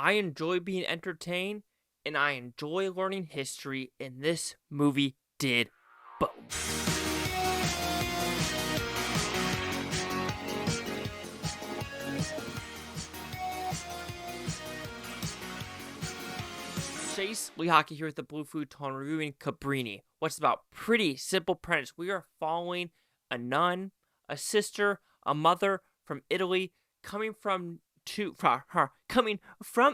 I enjoy being entertained, and I enjoy learning history, and this movie did both. Chase Lee Hockey here with the Blue Futon reviewing Cabrini. What's about pretty simple premise. We are following a nun, a sister, a mother from Italy coming from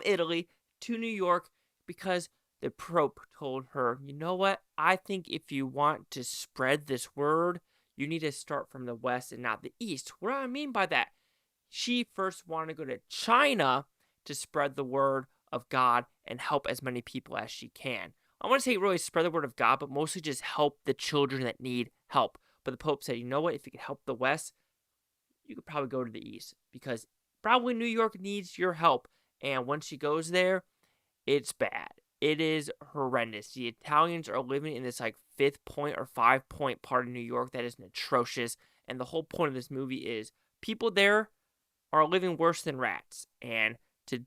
Italy to New York because the Pope told her, you know what? I think if you want to spread this word, you need to start from the west and not the east. What do I mean by that? She first wanted to go to China to spread the word of God and help as many people as she can. I want to say really spread the word of God, but mostly just help the children that need help. But the Pope said, you know what? If you could help the West, you could probably go to the East because probably New York needs your help. And once she goes there, it's bad. It is horrendous. The Italians are living in this like 5th or 5-point part of New York that is atrocious. And the whole point of this movie is people there are living worse than rats. And to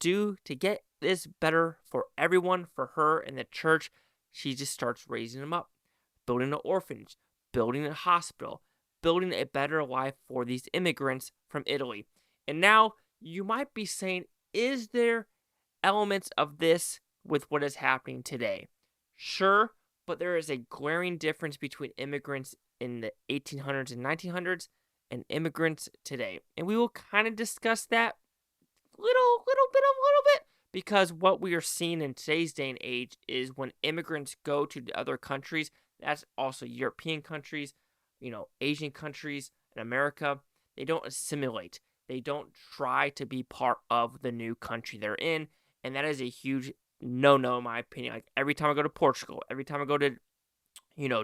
get this better for everyone, for her and the church, she just starts raising them up, building an orphanage, building a hospital, building a better life for these immigrants from Italy. And now you might be saying, is there elements of this with what is happening today? Sure, but there is a glaring difference between immigrants in the 1800s and 1900s and immigrants today. And we will kind of discuss that little bit because what we are seeing in today's day and age is when immigrants go to the other countries, that's also European countries, Asian countries, and America, they don't assimilate. They don't try to be part of the new country they're in, and that is a huge no-no in my opinion. Like every time I go to Portugal, every time I go to,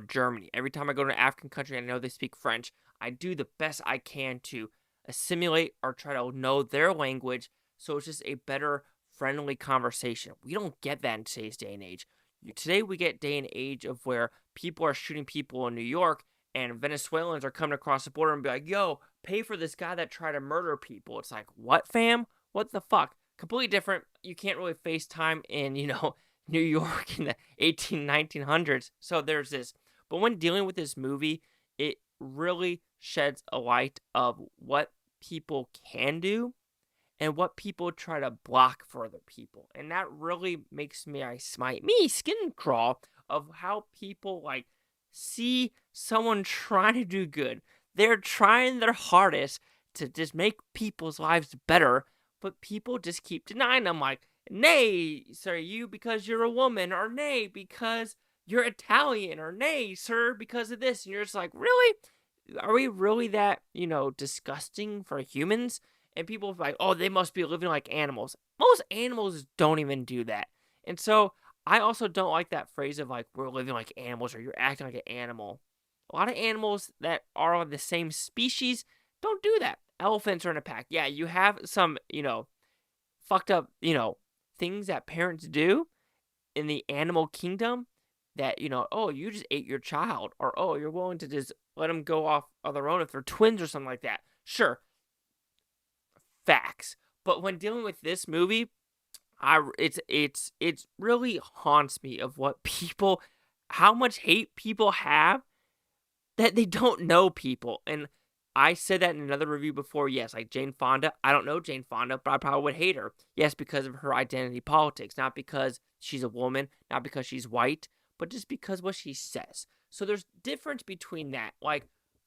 Germany, every time I go to an African country, I know they speak French, I do the best I can to assimilate or try to know their language so it's just a better, friendly conversation. We don't get that in today's day and age. Today we get day and age of where people are shooting people in New York and Venezuelans are coming across the border and be like, yo, pay for this guy that tried to murder people. It's like, what, fam? What the fuck? Completely different. You can't really FaceTime in, New York in the 1900s. So there's this. But when dealing with this movie, it really sheds a light of what people can do and what people try to block for other people. And that really makes me skin crawl of how people see someone trying to do good. They're trying their hardest to just make people's lives better, but people just keep denying them nay, sir, you because you're a woman, or nay, because you're Italian, or nay, sir, because of this. And you're just like, really? Are we really that, disgusting for humans? And people are like, oh, they must be living like animals. Most animals don't even do that. And so I also don't like that phrase of we're living like animals or you're acting like an animal. A lot of animals that are of the same species don't do that. Elephants are in a pack. Yeah, you have some, fucked up, things that parents do in the animal kingdom that, oh, you just ate your child, or oh, you're willing to just let them go off on their own if they're twins or something like that. Sure. Facts. But when dealing with this movie, it's really haunts me of how much hate people have that they don't know people. And I said that in another review before. Yes, like Jane Fonda. I don't know Jane Fonda, but I probably would hate her. Yes, because of her identity politics, not because she's a woman, not because she's white, but just because what she says. So there's difference between that.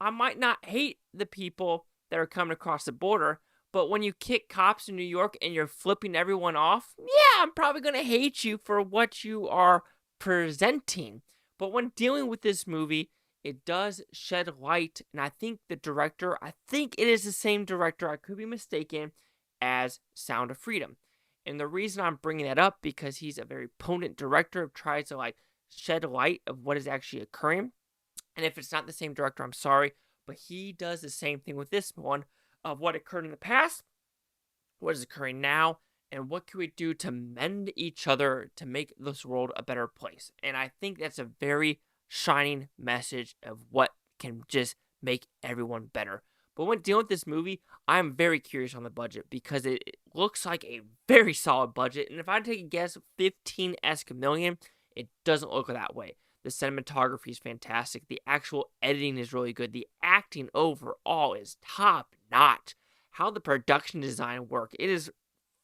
I might not hate the people that are coming across the border, but when you kick cops in New York and you're flipping everyone off, yeah, I'm probably going to hate you for what you are presenting. But when dealing with this movie, it does shed light, and I think it is the same director, I could be mistaken, as Sound of Freedom. And the reason I'm bringing that up, because he's a very potent director who tries to shed light of what is actually occurring. And if it's not the same director, I'm sorry, but he does the same thing with this one of what occurred in the past, what is occurring now, and what can we do to mend each other to make this world a better place. And I think that's a very shining message of what can just make everyone better. But when dealing with this movie, I'm very curious on the budget because it looks like a very solid budget. And if I take a guess, 15-esque million, it doesn't look that way. The cinematography is fantastic. The actual editing is really good. The acting overall is top notch. How the production design work, it is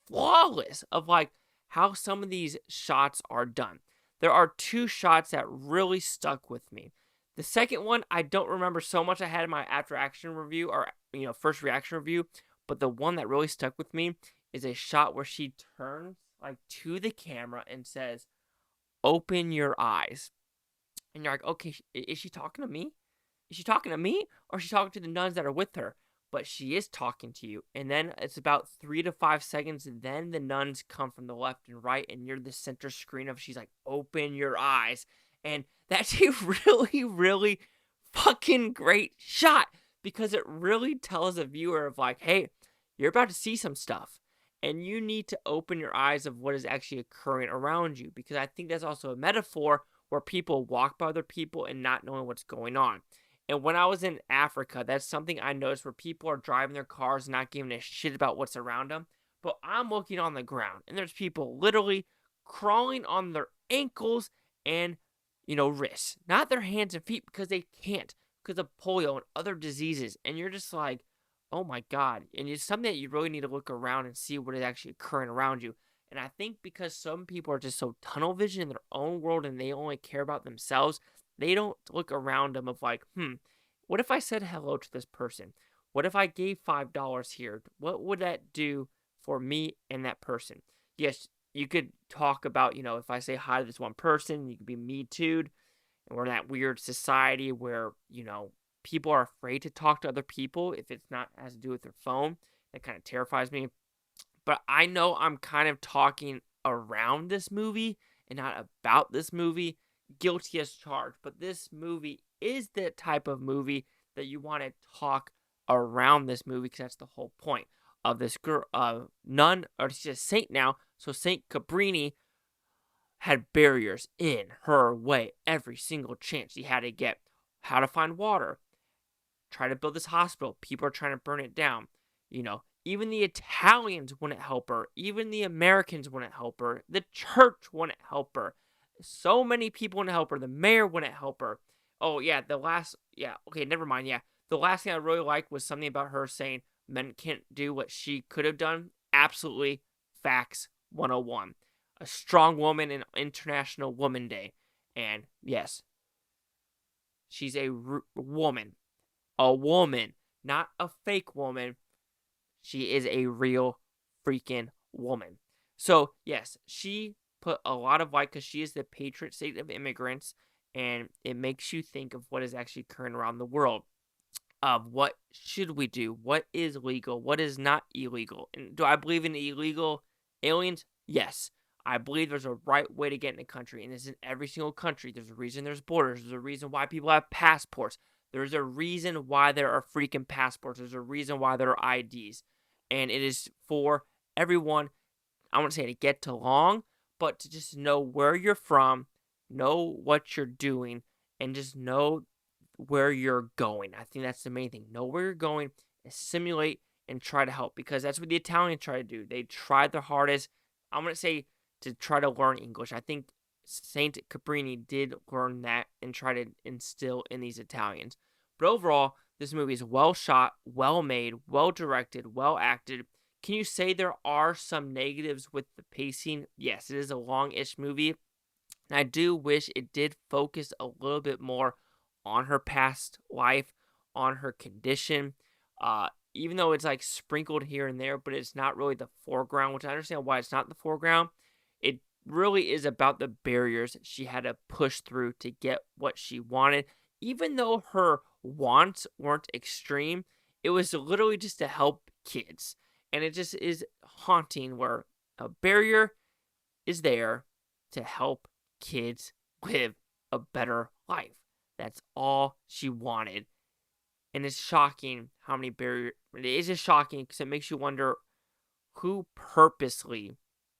flawless of like how some of these shots are done. There are two shots that really stuck with me. The second one, I don't remember so much. I had in my after action review or first reaction review, but the one that really stuck with me is a shot where she turns like to the camera and says, "Open your eyes." And you're like, okay, is she talking to me? Is she talking to me? Or is she talking to the nuns that are with her? But she is talking to you. And then it's about 3 to 5 seconds. And then the nuns come from the left and right. And you're the center screen of, she's like, "Open your eyes." And that's a really, really fucking great shot. Because it really tells a viewer of like, hey, you're about to see some stuff. And you need to open your eyes of what is actually occurring around you. Because I think that's also a metaphor where people walk by other people and not knowing what's going on. And when I was in Africa, that's something I noticed where people are driving their cars, not giving a shit about what's around them. But I'm looking on the ground, and there's people literally crawling on their ankles and, wrists. Not their hands and feet because they can't, because of polio and other diseases. And you're just like, oh my God. And it's something that you really need to look around and see what is actually occurring around you. And I think because some people are just so tunnel vision in their own world and they only care about themselves, they don't look around them of like, what if I said hello to this person? What if I gave $5 here? What would that do for me and that person? Yes, you could talk about, if I say hi to this one person, you could be me too'd. And we're in that weird society where, people are afraid to talk to other people if it's not has to do with their phone. That kind of terrifies me. But I know I'm kind of talking around this movie and not about this movie. Guilty as charged. But this movie is the type of movie that you want to talk around this movie because that's the whole point of this girl, nun, or she's a saint now. So Saint Cabrini had barriers in her way every single chance she had to get. How to find water. Try to build this hospital. People are trying to burn it down. Even the Italians wouldn't help her. Even the Americans wouldn't help her. The church wouldn't help her. So many people wouldn't help her. The mayor wouldn't help her. Oh, yeah, okay, never mind, yeah. The last thing I really liked was something about her saying men can't do what she could have done. Absolutely, facts 101. A strong woman in International Woman Day. And, yes, she's a woman. A woman, not a fake woman. She is a real freaking woman. So, yes, she put a lot of light because she is the patron saint of immigrants, and it makes you think of what is actually occurring around the world. Of what should we do? What is legal? What is not illegal? And do I believe in illegal aliens? Yes. I believe there's a right way to get in a country, and it's in every single country. There's a reason there's borders. There's a reason why people have passports. There's a reason why there are freaking passports. There's a reason why there are IDs. And it is for everyone, I wouldn't say to get along, but to just know where you're from, know what you're doing, and just know where you're going. I think that's the main thing. Know where you're going, assimilate, and try to help. Because that's what the Italians try to do. They tried their hardest, I'm going to say, to try to learn English. I think Saint Cabrini did learn that and try to instill in these Italians. But overall, this movie is well shot, well made, well directed, well acted. Can you say there are some negatives with the pacing? Yes, it is a long-ish movie. And I do wish it did focus a little bit more on her past life, on her condition. Even though it's like sprinkled here and there, but it's not really the foreground, which I understand why it's not the foreground. It really is about the barriers she had to push through to get what she wanted. Even though her wants weren't extreme, it was literally just to help kids. And it just is haunting where a barrier is there to help kids live a better life. That's all she wanted. And it's shocking how many barriers. It is just shocking because it makes you wonder who purposely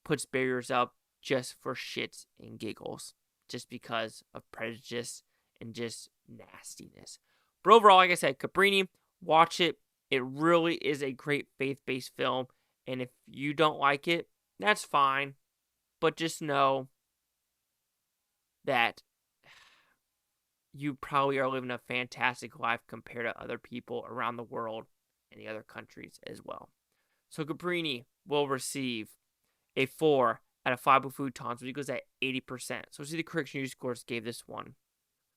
puts barriers up just for shits and giggles. Just because of prejudice and just nastiness. But overall, like I said, Cabrini, watch it. It really is a great faith-based film. And if you don't like it, that's fine. But just know that you probably are living a fantastic life compared to other people around the world and the other countries as well. So Cabrini will receive a 4 out of 5 Futons, which equals at 80%. So see the critics news scores gave this one.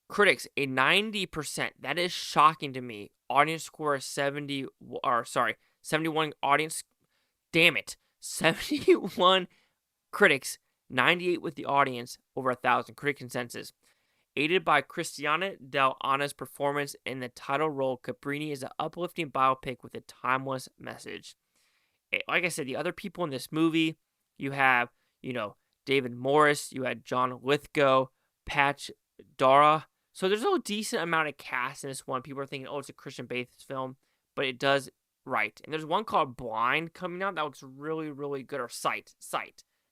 Critics, a 90%. That is shocking to me. Audience score is 71 audience. Damn it. 71 critics, 98 with the audience, over 1,000 critic consensus. Aided by Cristiana Dell'Anna's performance in the title role, Cabrini is an uplifting biopic with a timeless message. Like I said, the other people in this movie, you have, David Morse, you had John Lithgow, Patch Darragh. So there's a decent amount of cast in this one. People are thinking, oh, it's a Christian Bates film, but it does right. And there's one called Blind coming out that looks really, really good, or Sight.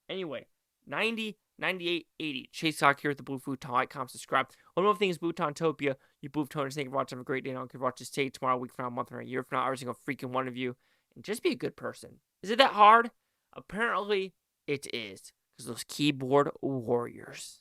Anyway, 90, 98, 80. Chase Sock here with the Blue Futon. Like, comment, subscribe. One more thing is Bhutontopia. You Blue Futoners, thank you for watching. Have a great day. I don't care if you watch this today, tomorrow, a week from now, a month from now, a year from now, every single freaking one of you. And just be a good person. Is it that hard? Apparently, it is. Because those keyboard warriors.